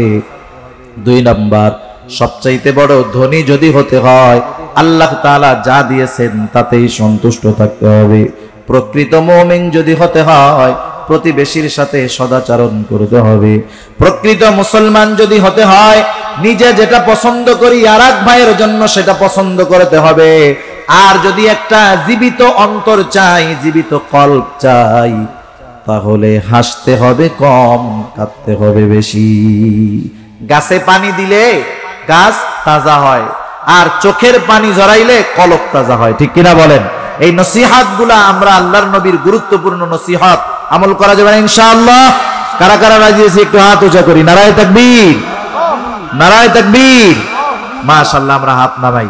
A: 2 নাম্বার, সবচাইতে বড় ধনী যদি হতে হয় আল্লাহ তাআলা যা দিয়েছেন তাতেই সন্তুষ্ট থাকতে হবে। প্রকৃত মুমিন যদি হতে হয় প্রতিবেশীর সাথে সদাচরণ করতে হবে। প্রকৃত মুসলমান যদি হতে হয় নিজে যেটা পছন্দ করি আরেক ভাইয়ের জন্য সেটা পছন্দ করতে হবে। আর যদি একটা জীবিত অন্তর চাই, জীবিত কল্প চাই, তাহলে হাসতে হবে কম, কাঁদতে হবে বেশি। গাছে পানি দিলে গাছ তাজা হয়, আর চোখের পানি ঝরাইলে কলব তাজা হয়, ঠিক কিনা বলেন? এই নসিহত গুলা আমরা আল্লাহর নবীর গুরুত্বপূর্ণ নসিহত, আমল করা যাবে না ইনশাআল্লাহ। কারা কারা রাজি আছে একটু হাত উঁচা করি। নারায়ে তাকবীর, নারায়ে তাকবীর। মাশাআল্লাহ, আমরা হাত নামাই।